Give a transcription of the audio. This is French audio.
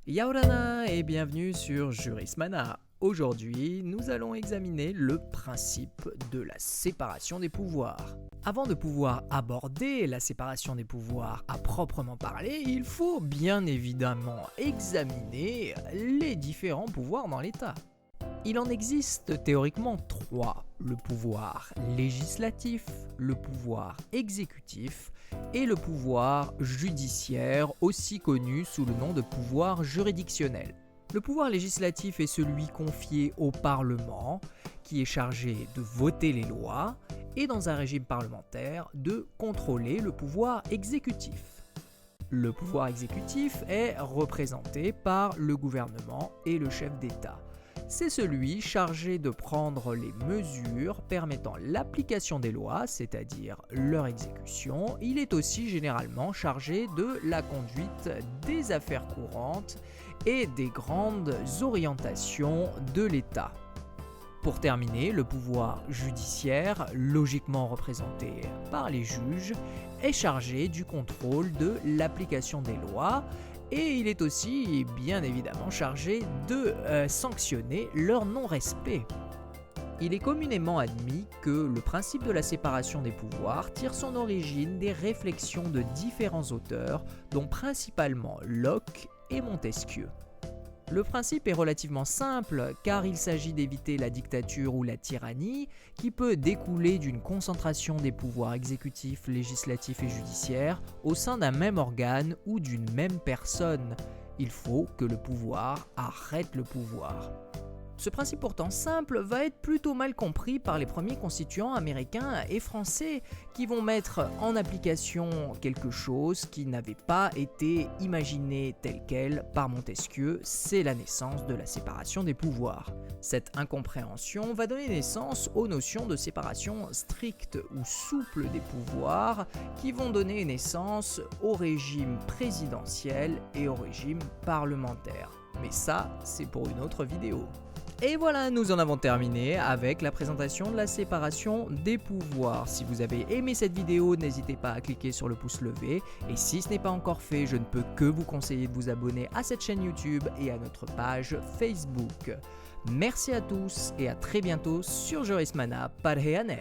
Yaorana et bienvenue sur Jurismana. Aujourd'hui, nous allons examiner le principe de la séparation des pouvoirs. Avant de pouvoir aborder la séparation des pouvoirs à proprement parler, il faut bien évidemment examiner les différents pouvoirs dans l'État. Il en existe théoriquement trois, le pouvoir législatif, le pouvoir exécutif et le pouvoir judiciaire, aussi connu sous le nom de pouvoir juridictionnel. Le pouvoir législatif est celui confié au Parlement, qui est chargé de voter les lois, et dans un régime parlementaire, de contrôler le pouvoir exécutif. Le pouvoir exécutif est représenté par le gouvernement et le chef d'État. C'est celui chargé de prendre les mesures permettant l'application des lois, c'est-à-dire leur exécution. Il est aussi généralement chargé de la conduite des affaires courantes et des grandes orientations de l'État. Pour terminer, le pouvoir judiciaire, logiquement représenté par les juges, est chargé du contrôle de l'application des lois. Et il est aussi bien évidemment chargé de sanctionner leur non-respect. Il est communément admis que le principe de la séparation des pouvoirs tire son origine des réflexions de différents auteurs, dont principalement Locke et Montesquieu. Le principe est relativement simple car il s'agit d'éviter la dictature ou la tyrannie qui peut découler d'une concentration des pouvoirs exécutifs, législatifs et judiciaires au sein d'un même organe ou d'une même personne. Il faut que le pouvoir arrête le pouvoir. Ce principe pourtant simple va être plutôt mal compris par les premiers constituants américains et français qui vont mettre en application quelque chose qui n'avait pas été imaginé tel quel par Montesquieu, c'est la naissance de la séparation des pouvoirs. Cette incompréhension va donner naissance aux notions de séparation stricte ou souple des pouvoirs qui vont donner naissance au régime présidentiel et au régime parlementaire. Mais ça, c'est pour une autre vidéo. Et voilà, nous en avons terminé avec la présentation de la séparation des pouvoirs. Si vous avez aimé cette vidéo, n'hésitez pas à cliquer sur le pouce levé. Et si ce n'est pas encore fait, je ne peux que vous conseiller de vous abonner à cette chaîne YouTube et à notre page Facebook. Merci à tous et à très bientôt sur Jurismana. Parheyane.